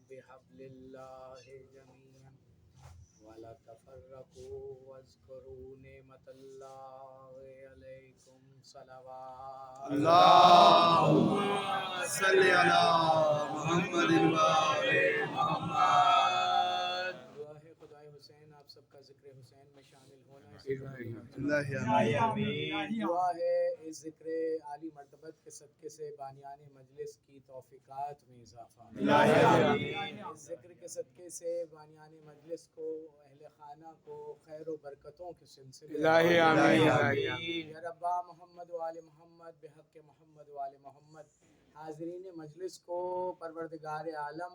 بحبل اللہ جميعا ولا تفرقوا واذكروا نعمة الله عليكم صلوات اللهم صل على محمد وآل محمد. دعا ہے خدائے حسین آپ سب کا ذکر حسین میں شامل ہونا ہے. اللہ آمین. دعا ہے اس ذکر عالی مرتبت کے صدقے سے بانیان مجلس کی توفیقات میں اضافہ. اس ذکر کے صدقے سے بانیان مجلس کو اہل خانہ کو خیر و برکتوں کے سلسلے یا ربا محمد و آل محمد بحق محمد و آل محمد. حاضرین مجلس کو پروردگار عالم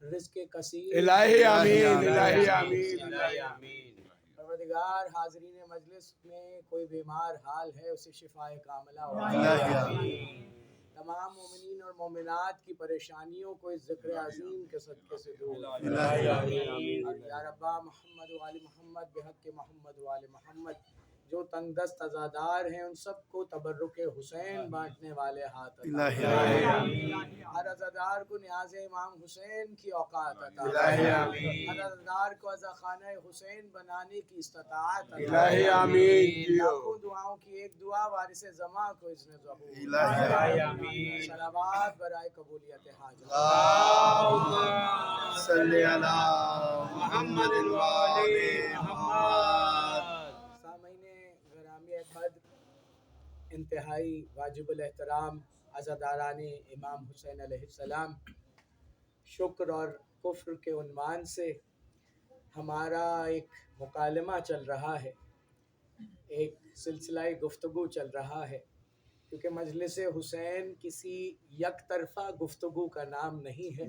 رزق کثیر الہی آمین. الہی آمین. پروردگار حاضرین مجلس میں کوئی بیمار حال ہے اسے شفاء کاملہ تمام مومنین اور مومنات کی پریشانیوں کو اس ذکر عظیم کے صدقے سے دور. اور یا ربا محمد و آل محمد بحق محمد و آل محمد جو تنگ دست عزادار ہیں ان سب کو تبرک حسین بانٹنے والے ہاتھ عطا. ہر عزادار کو نیاز امام حسین کی اوقات عطا. ہر عزادار کو عزا خانہ حسین بنانے کی استطاعت عطا. لاکھوں دعاؤں کی ایک دعا وارث زماں کو اذن ظہور. صلوات برائے قبولیت حاجت. اللهم صل على محمد وآل محمد. سامعین گرامی قدر، انتہائی واجب الاحترام عزاداران امام حسین علیہ السلام، شکر اور کفر کے عنوان سے ہمارا ایک مکالمہ چل رہا ہے، ایک سلسلہ گفتگو چل رہا ہے، کیونکہ مجلس حسین کسی یک طرفہ گفتگو کا نام نہیں ہے.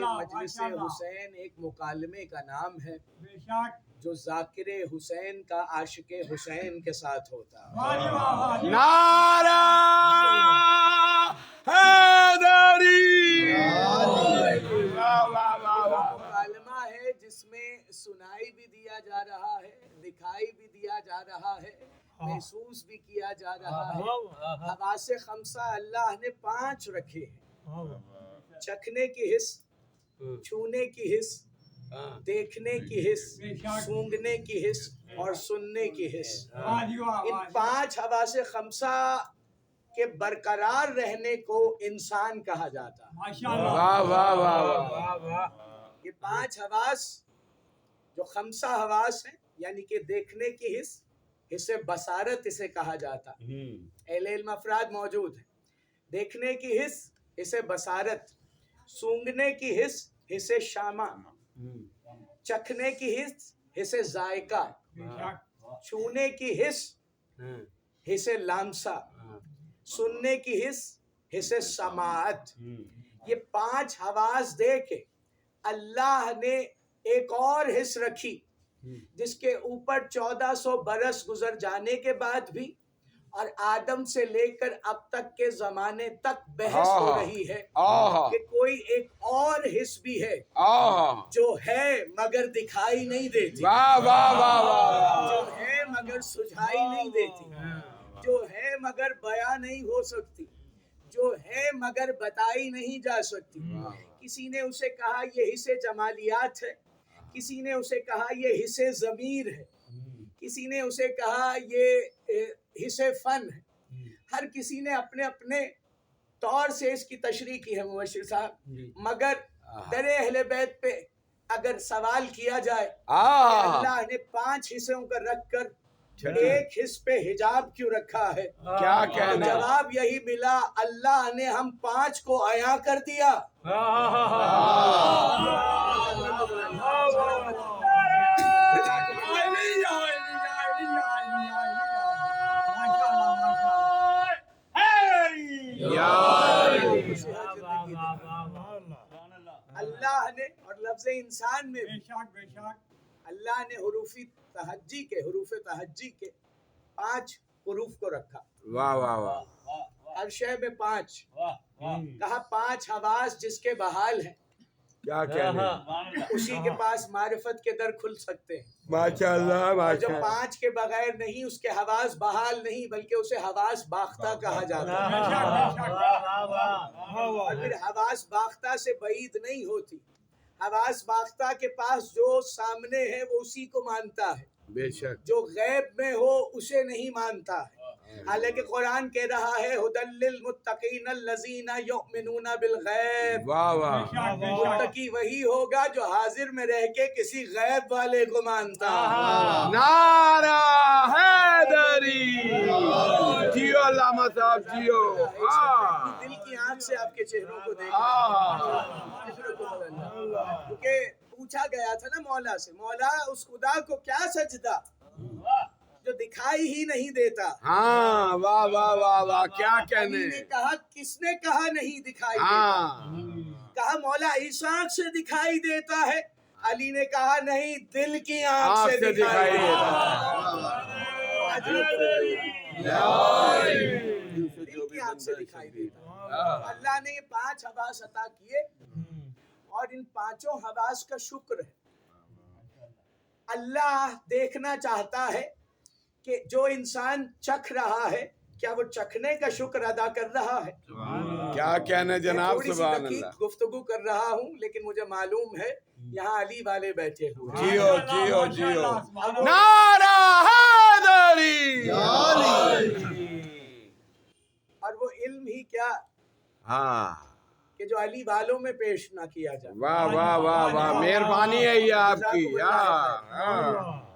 مجلس حسین ایک مکالمے کا نام ہے جو ذاکر حسین کا عاشق حسین کے ساتھ ہوتا ہے. نعرہ حیدری. مکالمہ ہے جس میں سنائی بھی دیا جا رہا ہے، دکھائی بھی دیا جا رہا ہے، محسوس بھی کیا جا رہا ہے. حواس خمسہ اللہ نے 5 رکھے ہیں: چکھنے کی حس، چھونے کی حس، دیکھنے کی حس، سونگھنے کی حس اور سننے کی حس. ان 5 حواس خمسہ کے برقرار رہنے کو انسان کہا جاتا ہے. یہ 5 حواس جو خمسہ حواس ہیں، یعنی کہ دیکھنے کی حس، حصے بصارت اسے کہا جاتا ہے. اہل علم افراد موجود ہیں. دیکھنے کی حس، حصے بصارت. سونگھنے کی حس، حصے شامہ. چکھنے کی حس، حصے ذائقہ. چھونے کی حس، حصے لامسا. سننے کی حس، حصے سماعت. یہ 5 حواس دے کے اللہ نے ایک اور حس رکھی جس کے اوپر 1400 برس گزر جانے کے بعد بھی اور آدم سے لے کر اب تک کے زمانے تک بحث ہو رہی ہے کہ کوئی ایک اور حس بھی ہے جو ہے مگر دکھائی نہیں دیتی، جو ہے مگر سجھائی نہیں دیتی، جو ہے مگر بیان نہیں ہو سکتی، جو ہے مگر بتائی نہیں جا سکتی. کسی نے اسے کہا یہ حصے جمالیات ہے، کسی نے اسے کہا یہ حصے ضمیر ہے، کسی نے اسے کہا یہ حصے فن ہے. ہر کسی نے اپنے اپنے طور سے اس کی تشریح کی ہے مبشر صاحب. مگر در اہل بیت پہ اگر سوال کیا جائے کہ اللہ نے 5 حصوں کا رکھ کر ایک حص پہ حجاب کیوں رکھا ہے، کیا کہنا؟ جواب یہی ملا، اللہ نے ہم 5 کو عیاں کر دیا. اللہ نے، اور لفظ انسان میں بھی اللہ نے حروف تہجی کے 5 حروف کو رکھا. ہر شے میں 5 کہا. 5 حواس جس کے بحال ہیں کیا کہنے اسی کے پاس معرفت کے در کھل سکتے ہیں. ماشاء اللہ اور ماشاء جو اللہ. 5 کے بغیر نہیں اس کے حواس بحال نہیں بلکہ اسے حواس باختہ کہا جاتا ہے. اور پھر حواس باختہ سے بعید نہیں ہوتی. حواس باختہ کے پاس جو سامنے ہے وہ اسی کو مانتا ہے، بے شک. جو غیب میں ہو اسے نہیں مانتا ہے. حالانکہ قرآن کہہ رہا ہے ھدی للمتقین الذین یؤمنون بالغیب. واہ واہ. متقی وہی ہوگا جو حاضر میں رہ کے کسی غیب والے کو مانتا ہے. نعرہ حیدری. جیو علامہ صاحب جیو. دل کی آنکھ سے آپ کے چہروں کو دیکھ ہاں کیونکہ پوچھا گیا تھا نا مولا سے، مولا اس خدا کو کیا سجدہ جو دکھائی ہی نہیں دیتا. ہاں واہ واہ واہ واہ کیا کہنے. علی نے کہا کس نے کہا نہیں دکھائی دیتا؟ ہاں کہا مولا اس آنکھ سے دکھائی دیتا ہے. علی نے کہا نہیں، دل کی آنکھ سے دکھائی دیتا. دل کی آنکھ سے دکھائی دیتا. اللہ نے یہ 5 حواس عطا کیے اور ان 5 حواس کا شکر ہے. اللہ دیکھنا چاہتا ہے کہ جو انسان چکھ رہا ہے کیا وہ چکھنے کا شکر ادا کر رہا ہے. کیا کہنے جناب. تھوڑی سی سبحان دقیق اللہ. گفتگو کر رہا ہوں لیکن مجھے معلوم ہے یہاں علی والے بیٹھے ہوئے. جیو جیو جیو. نعرہ حیدری. اور وہ علم ہی کیا ہاں کہ جو علی والوں میں پیش نہ کیا جائے. واہ واہ واہ واہ. مہربانی ہے یہ آپ کی.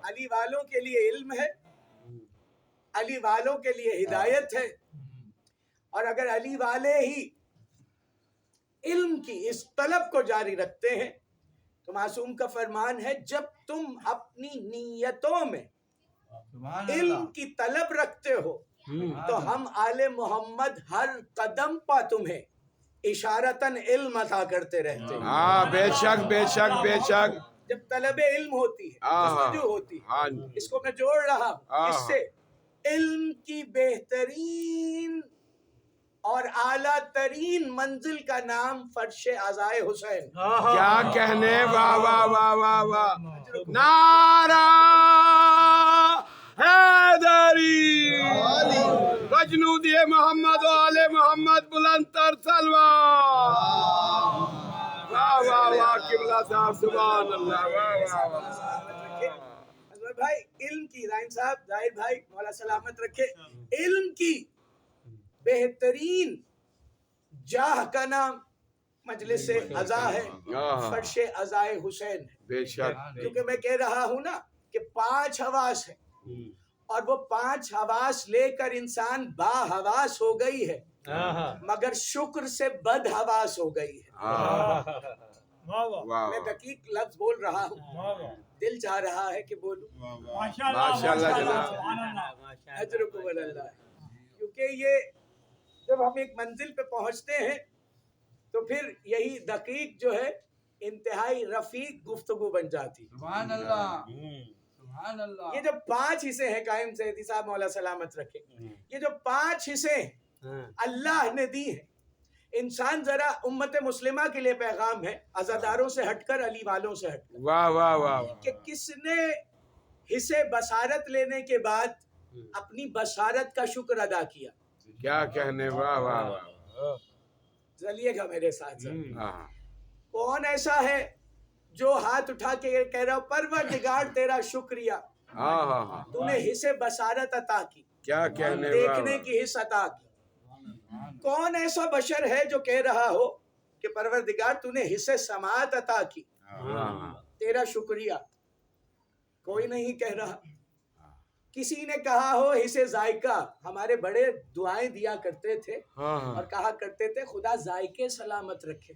علی والوں کے لیے علم ہے، علی والوں کے لیے ہدایت ہے. اور اگر علی والے ہی علم کی اس طلب کو جاری رکھتے ہیں تو معصوم کا فرمان ہے جب تم اپنی نیتوں میں علم کی طلب رکھتے ہو تو ہم آل محمد ہر قدم پا تمہیں اشارتاً علم عطا کرتے رہتے ہیں. ہاں بے شک بے شک بے شک. جب طلب علم ہوتی ہے جستجو ہوتی ہے. ہاں اس کو میں جوڑ رہا ہوں اس سے علم کی بہترین اور اعلیٰ ترین منزل کا نام فرش عزائے حسین. کیا کہنے. واہ واہ واہ واہ واہ. نعرہ حیدری. وجنودی محمد و آل محمد بلند تر سلوات. واہ واہ واہ. قبلہ صاحب سبحان اللہ. واہ واہ واہ. بھائی علم کی، رائم صاحب ظاہر بھائی مولا سلامت رکھے، علم کی بہترین جاہ کا نام مجلس عزا ہے، فرش عزائے حسین ہے. بے شک. کیونکہ میں کہہ رہا ہوں نا کہ 5 حواس ہیں اور وہ 5 حواس لے کر انسان با حواس ہو گئی ہے مگر شکر سے بد حواس ہو گئی ہے. میں دقیق لفظ بول رہا ہوں، دل چاہ رہا ہے کہ بولوں. ماشاء اللہ جناب. اجرکم اللہ. کیونکہ یہ جب ہم ایک منزل پہ پہنچتے ہیں تو پھر یہی دقیق جو ہے انتہائی رفیق گفتگو بن جاتی. سبحان اللہ سبحان اللہ. یہ جو 5 حصے ہیں، قائم سیدی صاحب مولا سلامت رکھے، یہ جو 5 حصے ہیں اللہ نے دی ہیں. انسان ذرا امت مسلمہ کے لیے پیغام ہے، عزاداروں سے ہٹ کر علی والوں سے ہٹ کر، واہ واہ واہ. کہ کس نے حصے بصارت لینے کے بعد اپنی بصارت کا شکر ادا کیا. کیا کہنے. واہ واہ واہ. چلیے گا میرے ساتھ. ہاں کون ایسا ہے جو ہاتھ اٹھا کے یہ کہہ رہا پروردگار تیرا شکریہ، ہاں ہاں ہاں. تو نے حصے بصارت عطا کی، کیا کہنے. دیکھنے کی حص عطا کی. کون ایسا بشر ہے جو کہہ رہا ہو کہ پروردگار تو نے حصے سماعت عطا کی، تیرا شکریہ؟ کوئی نہیں کہہ رہا. کسی نے کہا ہو حصے ذائقہ، ہمارے بڑے دعائیں دیا کرتے تھے اور کہا کرتے تھے خدا ذائقے سلامت رکھے.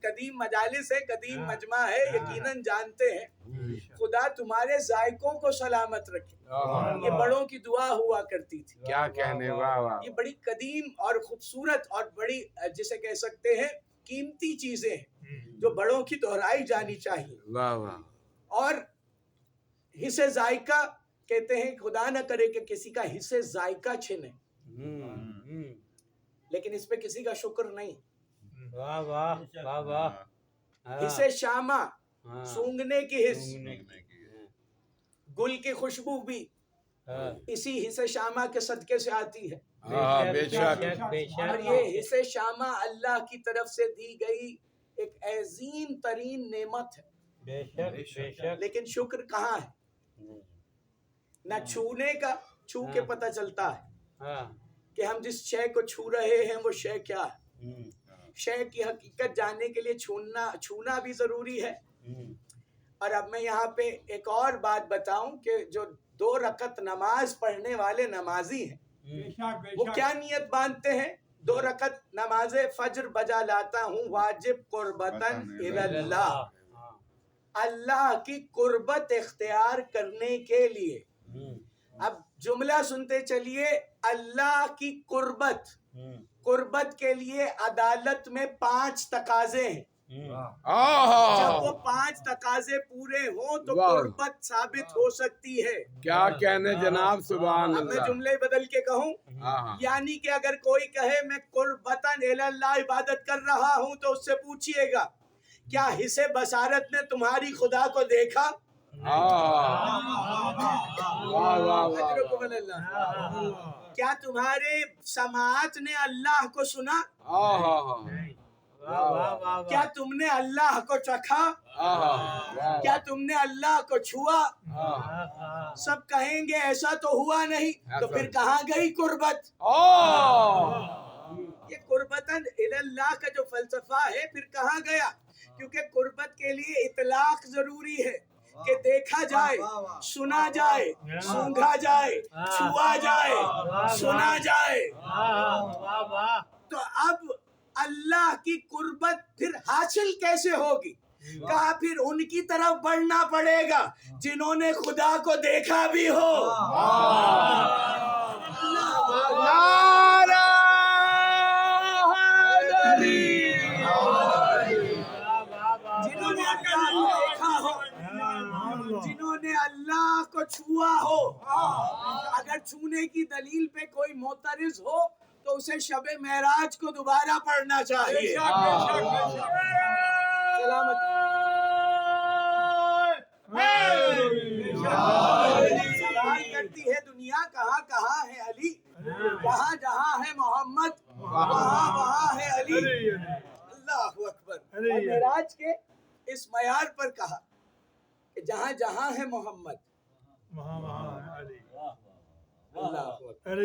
قدیم مجالس ہے، قدیم مجمع ہے، یقیناً جانتے ہیں خدا تمہارے ذائقوں کو سلامت رکھے. یہ بڑوں کی دعا ہوا کرتی تھی. کیا کہنے. واہ واہ. یہ بڑی قدیم اور خوبصورت اور بڑی جسے کہہ سکتے ہیں قیمتی چیزیں ہیں جو بڑوں کی دہرائی جانی چاہیے. واہ واہ. اور حصے ذائقہ کہتے ہیں خدا نہ کرے کہ کسی کا حصے ذائقہ چھنے، لیکن اس پہ کسی کا شکر نہیں. واہ واہ واہ واہ حصے شامہ سونگنے کی حص، گل کی خوشبو بھی اسی حصے شامہ کے صدقے سے آتی ہے، بے شک بے اور شک یہ حصے شامہ اللہ کی طرف سے دی گئی ایک عظیم ترین نعمت ہے، بے شک بے شک لیکن شکر کہاں ہے؟ نہ چھونے کا، چھو کے پتہ چلتا ہے کہ ہم جس شے کو چھو رہے ہیں وہ شے کیا ہے، شے کی حقیقت جاننے کے لیے چھونا بھی ضروری ہے۔ اور اب میں یہاں پہ ایک اور بات بتاؤں کہ جو 2 رکعت نماز پڑھنے والے نمازی ہیں وہ کیا نیت باندھتے ہیں؟ 2 رکعت نماز فجر بجا لاتا ہوں واجب قربتاً اللہ، اللہ کی قربت اختیار کرنے کے لیے۔ اب جملہ سنتے چلیے، اللہ کی قربت، قربت کے لیے عدالت میں 5 تقاضے ہیں، جب وہ 5 تقاضے پورے ہوں تو واہ۔ قربت ثابت ہو سکتی ہے۔ کیا کہنے جناب، سبحان اب میں اللہ۔ جملے بدل کے کہوں، ہاں یعنی کہ اگر کوئی کہے میں قربتاً اللہ عبادت کر رہا ہوں تو اس سے پوچھئے گا کیا حصے بصارت نے تمہاری خدا کو دیکھا؟ واہ واہ اجرکم اللہ۔ کیا تمہارے سماعت نے اللہ کو سنا؟ کیا تم نے اللہ کو چکھا؟ کیا تم نے اللہ کو چھوا؟ سب کہیں گے ایسا تو ہوا نہیں، تو پھر کہاں گئی قربت؟ یہ قربتاً اللہ کا جو فلسفہ ہے پھر کہاں گیا؟ کیونکہ قربت کے لیے اطلاق ضروری ہے کہ دیکھا جائے، سنا جائے، سونگھا جائے، چھوا جائے، سنا جائے۔ تو اب اللہ کی قربت پھر حاصل کیسے ہوگی؟ کہا پھر ان کی طرف بڑھنا پڑے گا جنہوں نے خدا کو دیکھا بھی ہو۔ نعرہ حیدری۔ جنہوں نے اللہ کو دیکھا ہو، جنہوں نے اللہ کو چھوا ہو۔ اگر چھونے کی دلیل پہ کوئی معترض ہو تو اسے شب معراج کو دوبارہ پڑھنا چاہیے۔ سلامت سوال کرتی ہے دنیا کہاں کہاں ہے علی، جہاں جہاں ہے محمد وہاں وہاں ہے علی۔ اللہ اکبر۔ اور معراج کے اس معیار پر کہا کہ جہاں جہاں ہے محمد اللہ اکبر،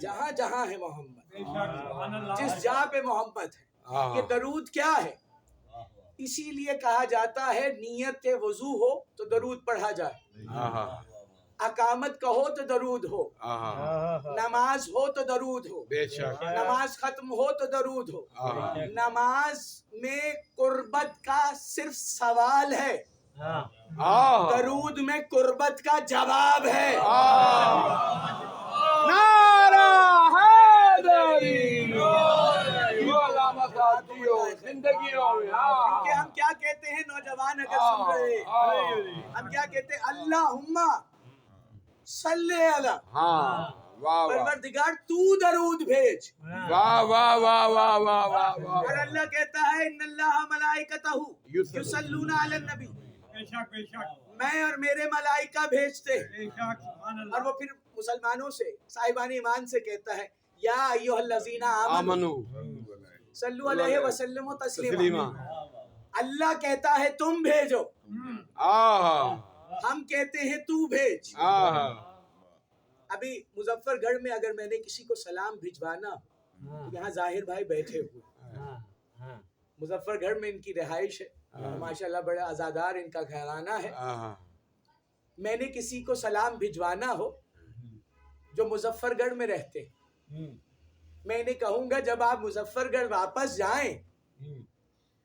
جہاں جہاں ہے محمد، جس جہاں پہ محمد ہے۔ یہ درود کیا ہے؟ اسی لیے کہا جاتا ہے نیت وضو ہو تو درود پڑھا جائے، اقامت کا ہو تو درود ہو، نماز ہو تو درود ہو، بے شک نماز ختم ہو تو درود ہو۔ نماز میں قربت کا صرف سوال ہے، درود میں قربت کا جواب ہے۔ نعرہ حیدری۔ زندگیوں میں کہ ہم کیا کہتے ہیں نوجوان اگر سن رہے ہیں، ہم کیا کہتے ہیں؟ اللہم صلی علی، پروردگار تو درود بھیج۔ واہ واہ واہ واہ واہ واہ واہ۔ اور اللہ کہتا ہے ان اللہ ملائکتہ یصلون علی النبی، میں اور میرے ملائکہ بھیجتے ہیں۔ اور وہ پھر مسلمانوں سے، صاحبان ایمان سے کہتا ہے یا ایھا الذین آمنوا صلو علیہ وسلم تسلیما۔ اللہ کہتا ہے تم بھیجو، ہم کہتے ہیں تو بھیج۔ ابھی مظفر گڑھ میں اگر میں نے کسی کو سلام بھجوانا ہو، یہاں ظاہر بھائی بیٹھے ہوئے، مظفر گڑھ میں ان کی رہائش ہے، ماشاءاللہ بڑا عزادار ان کا گھرانہ ہے۔ میں نے کسی کو سلام بھجوانا ہو جو مظفر گڑھ میں رہتے، میں نے کہوں گا جب آپ مظفر گڑھ واپس جائیں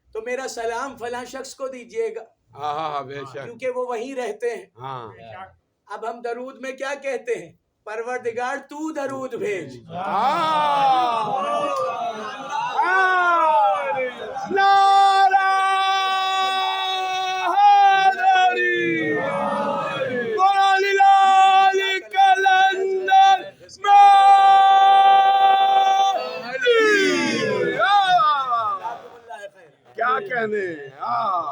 تو میرا سلام فلاں شخص کو دیجئے گا، بے شک کیونکہ وہ وہیں رہتے ہیں۔ اب ہم درود میں کیا کہتے ہیں؟ پروردگار تو درود بھیج۔ نعرہ حیدری۔ قرآن العلی کلندر کہنے ہاں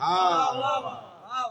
ہاں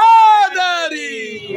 حیدری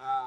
ہاں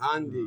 ہاں جی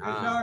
ہاں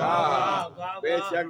ہاں بے شک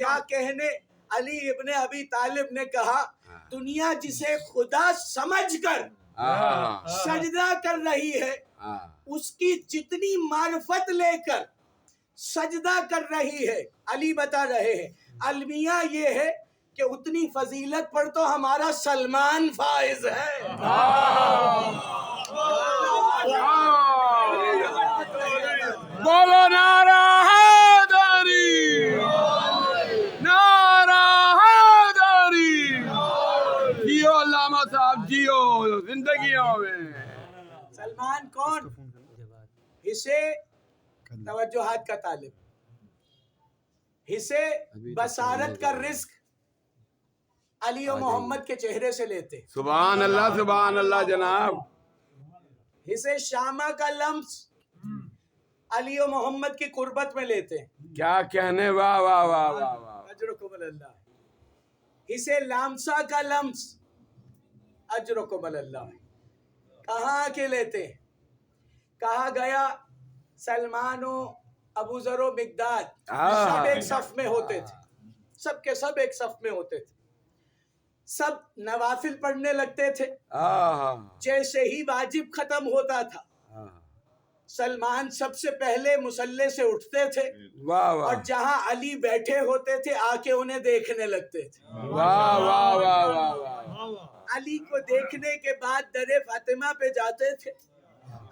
کیا کہنے علی ابن ابی طالب نے کہا دنیا جسے خدا سمجھ کر ہاں سجدہ کر رہی ہے ہاں اس کی جتنی معرفت لے کر سجدہ کر رہی ہے، علی بتا رہے ہیں المیہ یہ ہے کہ اتنی فضیلت پر تو ہمارا سلمان فائز ہے۔ بولو نعرہ حیدری نعرہ حیدری جیو علامہ صاحب جیو زندگیوں میں سلمان کون؟ حصے توجہات کا طالب، حصے بصارت کا رزق علی و محمد کے چہرے سے لیتے، سبحان اللہ جناب حصے شامہ کا لمس علی و محمد کی قربت میں لیتے ہیں۔ کیا کہنے واہ واہ واہ واہ واہ اجرکم اللہ۔ حصے لامسا کا لمس اجرکم اللہ کہاں کے لیتے ہیں؟ کہا گیا سلمان و ابو ذر و مقداد سب ایک صف میں ہوتے تھے، سب کے سب ایک صف میں ہوتے تھے، سب نوافل پڑھنے لگتے تھے، جیسے ہی واجب ختم ہوتا تھا سلمان سب سے پہلے مصلی سے اٹھتے تھے واہ اور واہ جہاں علی بیٹھے ہوتے تھے آ کے انہیں دیکھنے لگتے تھے۔ واہ واہ واہ واہ واہ علی کو دیکھنے کے بعد در فاطمہ پہ جاتے تھے،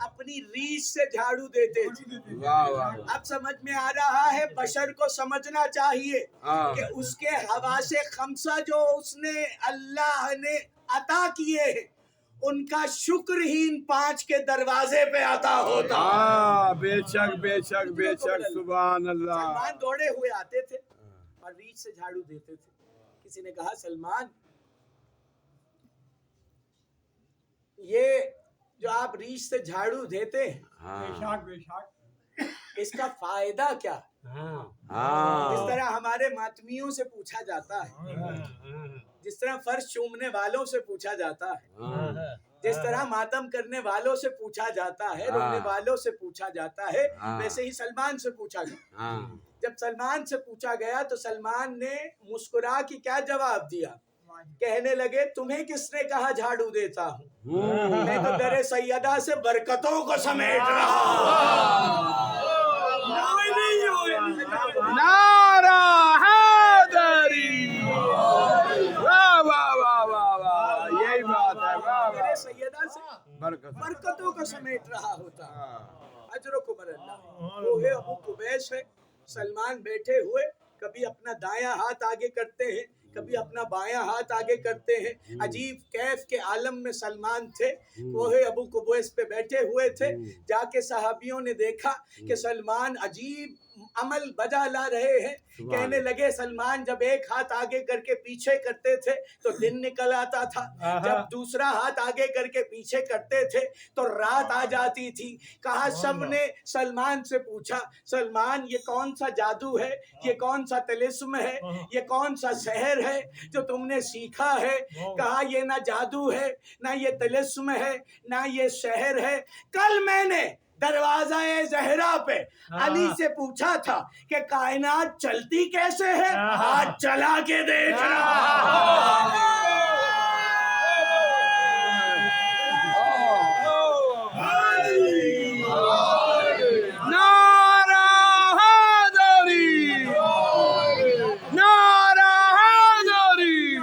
اپنی ریش سے جھاڑو دیتے تھے۔ واہ واہ اب سمجھ میں آ رہا ہے بشر کو سمجھنا چاہیے ہاں کہ اس کے حواس خمسہ جو اس نے اللہ نے عطا کیے ہیں ان کا شکر ہی ان 5 کے دروازے پہ عطا ہوتا۔ ہاں بے شک بے شک بے شک سبحان اللہ سلمان دوڑے ہوئے آتے تھے اور ریچھ سے جھاڑو دیتے تھے۔ کسی نے کہا سلمان یہ جو آپ ریچھ سے جھاڑو دیتے ہیں ہاں اس کا فائدہ کیا؟ ہاں جس طرح ہمارے ماتمیوں سے پوچھا جاتا ہے، جس طرح فرش چومنے والوں سے پوچھا جاتا ہے، جس طرح ماتم کرنے والوں سے پوچھا جاتا ہے، رونے والوں سے پوچھا جاتا ہے، ویسے ہی سلمان سے پوچھا گیا۔ ہاں جب سلمان سے پوچھا گیا تو سلمان نے مسکرا کے کیا جواب دیا؟ کہنے لگے تمہیں کس نے کہا جھاڑو دیتا ہوں؟ میں تو در سیدہ سے برکتوں کو سمیٹ رہا ہوں۔ نعرہ حیدری واہ واہ واہ واہ واہ یہی بات ہے واہ در واہ سیدہ سے برکت برکتوں کو سمیٹ رہا ہوتا۔ اجرکم اللہ۔ کوہ ابو قبیس ہے، سلمان بیٹھے ہوئے کبھی اپنا دایاں ہاتھ آگے کرتے ہیں کبھی اپنا بایاں ہاتھ آگے کرتے ہیں۔ عجیب کیف کے عالم میں سلمان تھے، کوہ ابو قبیس پہ بیٹھے ہوئے تھے۔ جا کے صحابیوں نے دیکھا کہ سلمان عجیب عمل بجا لا رہے ہیں، کہنے لگے سلمان جب ایک ہاتھ آگے کر کے پیچھے کرتے تھے تو دن نکل آتا تھا، جب دوسرا ہاتھ آگے کر کے پیچھے کرتے تھے تو رات آ جاتی تھی۔ کہا سب نے سلمان سے پوچھا سلمان یہ کون سا جادو ہے، یہ کون سا طلسم ہے، یہ کون سا سحر ہے جو تم نے سیکھا ہے؟ کہا یہ نہ جادو ہے، نہ یہ طلسم ہے، نہ یہ سحر ہے۔ کل میں نے دروازہ زہرا پہ علی سے پوچھا تھا کہ کائنات چلتی کیسے ہے، آج چلا کے دیکھ رہا۔ نعرہ حیدری نعرہ حیدری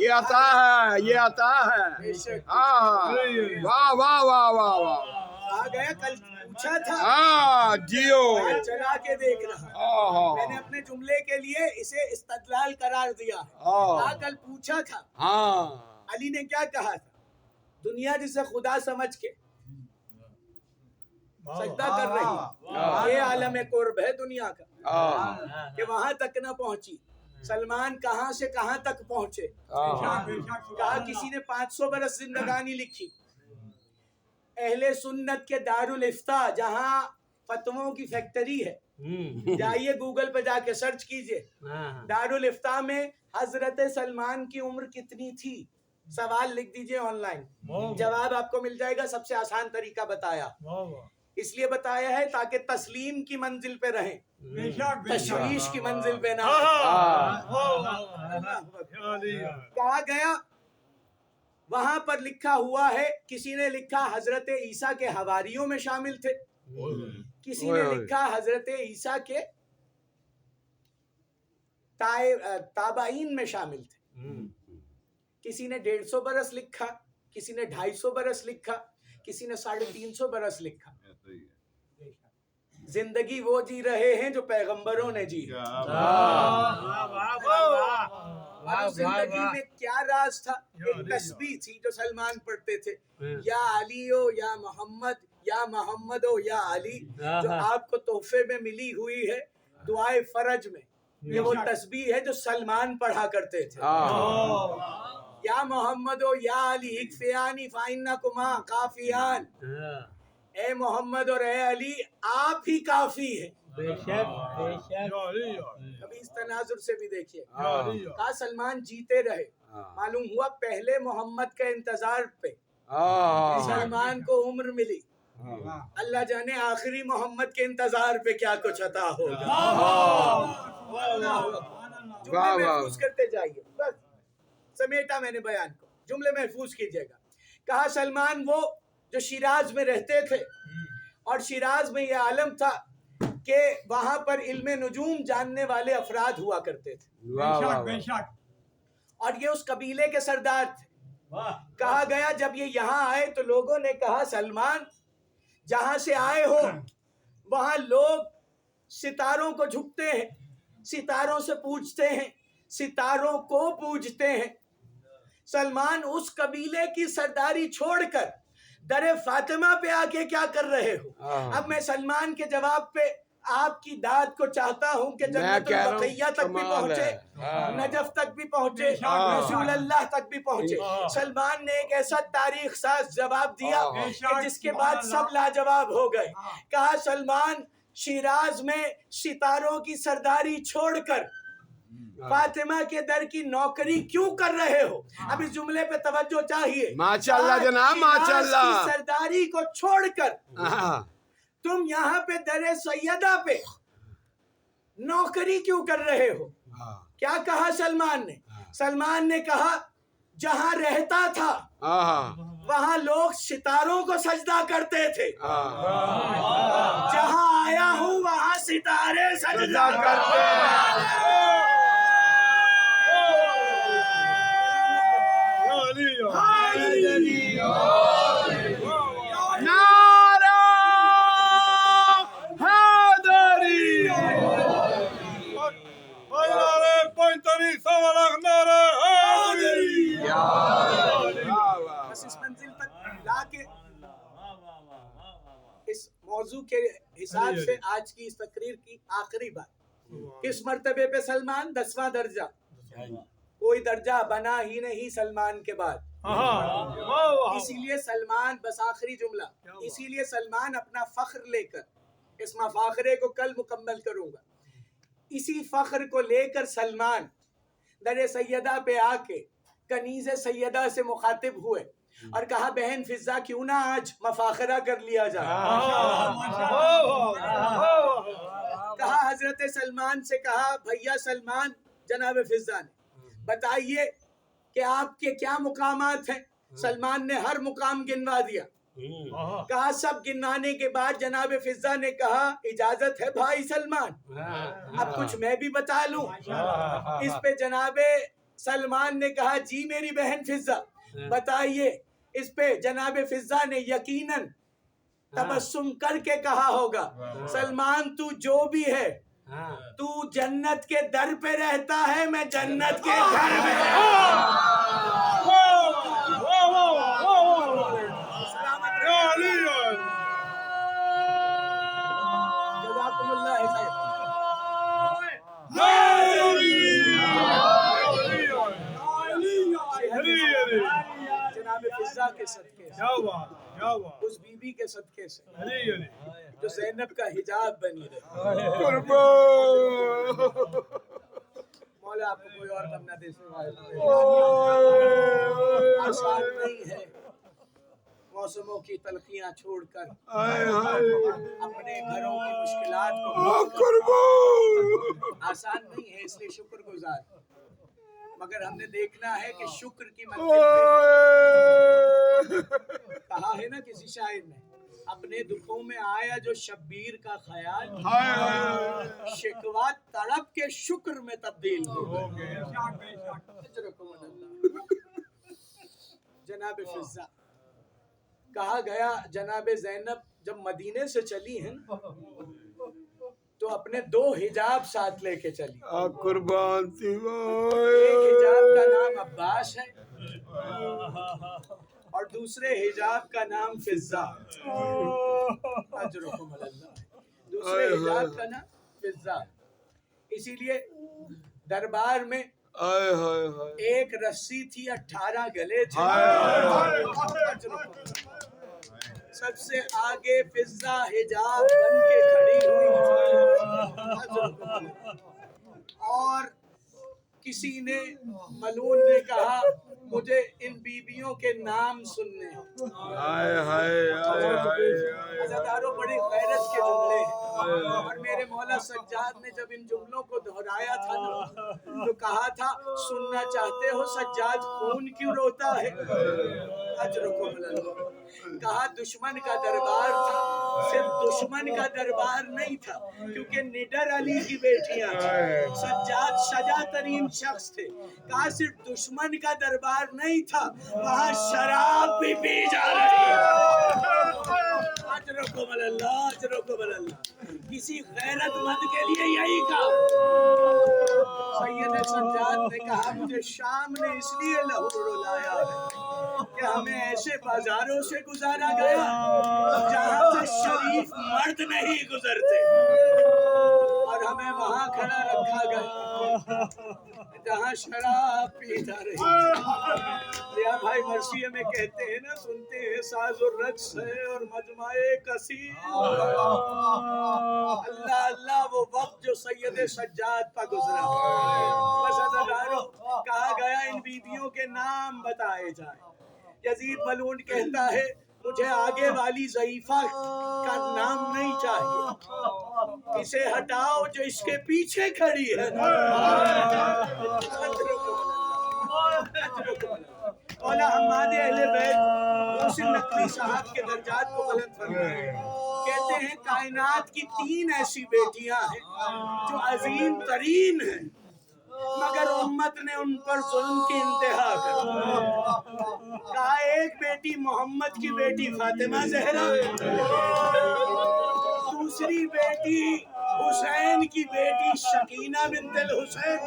یہ عطا ہے، یہ عطا ہے. بے شک. ہاں واہ واہ واہ واہ واہ. کہا گیا کل پوچھا تھا، ہاں جیو. میں چلا کے دیکھ رہا. میں نے اپنے جملے کے لیے اسے استدلال قرار دیا. کہا کل پوچھا تھا. ہاں علی نے کیا کہا تھا؟ دنیا جسے خدا سمجھ کے سجدہ کر رہی، یہ عالم قرب ہے دنیا کا کہ وہاں تک نہ پہنچی. سلمان کہاں سے کہاں تک پہنچے. کہا کسی نے 500 برس زندگانی لکھی. اہل سنت کے دارالفتاء جہاں فتووں کی فیکٹری ہے، جائیے گوگل پہ جا کے سرچ کیجئے. دارالفتاء میں حضرت سلمان کی عمر کتنی تھی؟ سوال لکھ دیجئے آن لائن، جواب آپ کو مل جائے گا. سب سے آسان طریقہ بتایا، اس لیے بتایا ہے تاکہ تسلیم کی منزل پہ رہیں، تشویش کی منزل پہ نہ. کہا گیا وہاں پر لکھا ہوا ہے، کسی نے لکھا حضرت عیسیٰ کے حواریوں میں شامل تھے، کسی نے لکھا حضرت عیسیٰ کے تابعین میں شامل تھے، کسی نے 150 برس لکھا، کسی نے 250 برس لکھا، کسی نے 350 برس لکھا. زندگی وہ جی رہے ہیں جو پیغمبروں نے جی. زندگی میں کیا راز تھا؟ ایک تسبیح تھی جو سلمان پڑھتے تھے، یا علی ہو یا محمد، یا محمد ہو یا علی، جو آپ کو تحفے میں ملی ہوئی ہے دعائے فرج میں. یہ وہ تسبیح ہے جو سلمان پڑھا کرتے تھے. یا محمد ہو یا علی اکفیانی فإنکما کافیان. اے محمد اور اے علی آپ ہی کافی ہیں. کبھی اس تناظر سے بھی دیکھیے. کہا سلمان جیتے رہے. معلوم ہوا پہلے محمد کا انتظار پہ سلمان کو عمر ملی. اللہ جانے آخری محمد کے انتظار پہ کیا کچھ عطا ہوگا. جملے محفوظ کرتے جائیے. بس سمیٹا میں نے بیان کو، جملے محفوظ کیجئے گا. کہا سلمان وہ جو شیراز میں رہتے تھے، اور شیراز میں یہ عالم تھا کہ وہاں پر علم نجوم جاننے والے افراد ہوا کرتے تھے، اور یہ اس قبیلے کے سردار تھے. کہا گیا جب یہ یہاں آئے تو لوگوں نے کہا سلمان جہاں سے آئے ہو وہاں لوگ ستاروں کو جھکتے ہیں، ستاروں سے پوچھتے ہیں، ستاروں کو پوجتے ہیں. سلمان اس قبیلے کی سرداری چھوڑ کر در فاطمہ پہ آ کے کیا کر رہے ہو؟ اب میں سلمان کے جواب پہ آپ کی داد کو چاہتا ہوں کہ جنت البقیہ تک بھی پہنچے، نجف تک بھی پہنچے، رسول اللہ تک بھی پہنچے. سلمان نے ایک ایسا تاریخ ساز جواب دیا کہ جس کے بعد سب لاجواب ہو گئے. کہا سلمان شیراز میں ستاروں کی سرداری چھوڑ کر فاطمہ کے در کی نوکری کیوں کر رہے ہو؟ اب اس جملے پہ توجہ چاہیے. ماشاءاللہ جناب ماشاءاللہ. شیراز کی سرداری کو چھوڑ کر تم یہاں پہ در سیدہ پہ نوکری کیوں کر رہے ہو؟ کیا کہا سلمان نے؟ سلمان نے کہا جہاں رہتا تھا وہاں لوگ ستاروں کو سجدہ کرتے تھے، جہاں آیا ہوں وہاں ستارے سجدہ کرتے ہیں. بس اس منزل تک لا کے اس موضوع کے حساب سے آج کی اس تقریر کی آخری بات، کس مرتبے پہ سلمان؟ 10واں درجہ. کوئی درجہ بنا ہی نہیں سلمان کے بعد. اسی لیے سلمان، بس آخری جملہ، اسی لیے سلمان اپنا فخر لے کر، اس مفاخرے کو کل مکمل کروں گا، اسی فخر کو لے کر سلمان در سیدہ پہ آ کے کنیز سیدہ سے مخاطب ہوئے اور کہا بہن فضہ کیوں نہ آج مفاخرہ کر لیا جائے. کہا حضرت سلمان سے کہا بھیا سلمان، جناب فضہ نے بتائیے کہ آپ کے کیا مقامات ہیں. سلمان نے ہر مقام گنوا دیا. کہا سب گنوانے کے بعد جناب فضہ نے کہا اجازت ہے بھائی سلمان اب کچھ میں بھی بتا لوں. اس پہ جناب سلمان نے کہا جی میری بہن فضہ بتائیے اس پہ جناب فضہ نے یقیناً تبسم کر کے کہا ہوگا سلمان تو جو بھی ہے تو جنت کے در پہ رہتا ہے میں جنت کے گھر میں جزاکم اللہ خیر جناب فضہ کے صدقے سے اس بی بی کے صدقے سے جو زینب کا حجاب بنی رہے مولا آپ کو کوئی اور کم نہ دے آسان نہیں ہے موسموں کی تلخیاں چھوڑ کر اپنے گھروں کی مشکلات کو آسان نہیں ہے اس لیے شکر گزار مگر ہم نے دیکھنا ہے کہ شکر کی منزل پہ کہا ہے نا کسی شاعر نے اپنے دکھوں میں آیا جو شبیر کا خیال شکوہ تڑپ کے شکر میں تبدیل ہو گیا جناب فضہ کہا گیا جناب زینب جب مدینے سے چلی ہیں تو اپنے 2 حجاب ساتھ لے کے چلی قربان ایک حجاب کا نام عباس ہے اور دوسرے حجاب کا نام فضہ اجرکم اللہ دوسرے حجاب کا نام فضہ اسی لیے دربار میں ایک رسی تھی 18 گلے تھے سب سے آگے فضہ حجاب بن کے کھڑی ہوئی اور کسی نے ملعون نے کہا مجھے ان بیویوں کے نام سننے عزاداروں بڑی غیرت کے جملے ہیں اور میرے مولا سجاد نے جب ان جملوں کو دہرایا تھا تو کہا تھا سننا چاہتے ہو سجاد خون کیوں روتا ہے اجرکم اللہ کہا دشمن کا دربار تھا صرف دشمن کا دربار نہیں تھا کیونکہ نڈر علی کی بیٹیاں تھیں سجاد شجاع ترین شخص تھے کہا صرف دشمن کا دربار نہیں تھا وہاں شراب بھی پی جا رہی اجرکم اللہ اجرکم اللہ کسی غیرت مند کے لیے یہی کہا سید سجاد نے کہا مجھے شام نے اس لیے لاہور لایا ہے کہ ہمیں ایسے بازاروں سے گزارا گیا جہاں سے شریف مرد نہیں گزرتے اور ہمیں وہاں کھڑا رکھا گیا جہاں شراب پی جا رہی یا بھائی مرثیے میں کہتے ہیں نا سنتے ہیں ساز و رقص ہے اور مجمع کثیر اللہ اللہ وہ وقت جو سید سجاد پر گزرا بس عزاداروں کہا گیا ان بیویوں کے نام بتائے جائیں یزید ملعون کہتا ہے مجھے آگے والی ضعیفہ کا نام نہیں چاہیے اسے ہٹاؤ جو اس کے پیچھے کھڑی ہے مولا حماد اہل بیت محسن نقوی صاحب کے درجات کو بلند فرمائے کہتے ہیں کائنات کی 3 ایسی بیٹیاں ہیں جو عظیم ترین ہیں مگر امت نے ان پر ظلم کی انتہا کر کہا ایک بیٹی محمد کی بیٹی فاطمہ زہرا دوسری بیٹی حسین کی بیٹی شکینہ بنت الحسین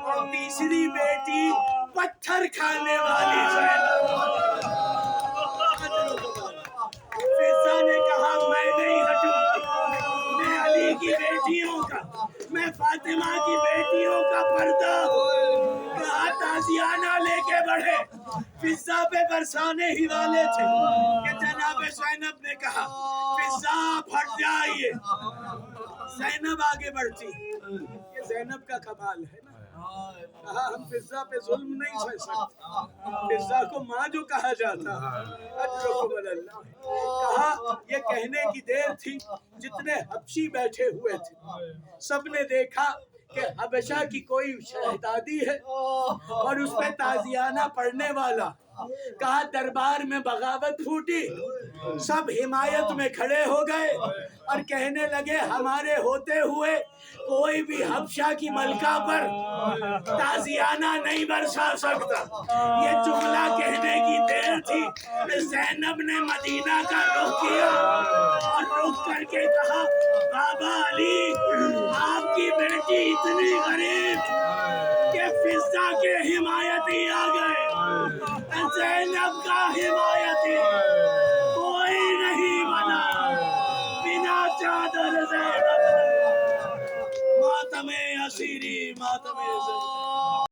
اور تیسری بیٹی پتھر کھانے والی زینب فضہ نے کہا میں نہیں ہٹوں میں علی کی بیٹیوں کا میں فاطمہ کی بیٹیوں کا پردہ ہوں کہا تازیانہ لے کے بڑھے فضہ پہ برسانے ہی والے تھے کہ جناب زینب نے کہا فضہ پھٹ جائیے زینب آگے بڑھتی یہ زینب کا کمال ہے نا کہا ہم فضہ پہ ظلم نہیں سہ سکتے فضہ کو ماں جو کہا جاتا اجرکم اللہ کہا یہ کہنے کی دیر تھی جتنے حبشی بیٹھے ہوئے تھے سب نے دیکھا کہ حبشہ کی کوئی شہزادی ہے اور اس پہ تازیانہ پڑھنے والا کہا دربار میں بغاوت پھوٹی، سب حمایت میں کھڑے ہو گئے اور کہنے لگے ہمارے ہوتے ہوئے کوئی بھی حبشہ کی ملکہ پر تازیانہ نہیں برسا سکتا۔ یہ جملہ کہنے کی دیر تھی، زینب نے مدینہ کا رخ کیا اور رخ کر کے کہا بابا علی آپ کی بیٹی اتنی غریب کہ فضہ کے حمایتی آ گئے، زینب کا حمایتی کوئی نہیں بنا، بنا چادر زینب ماتم اسیری ماتم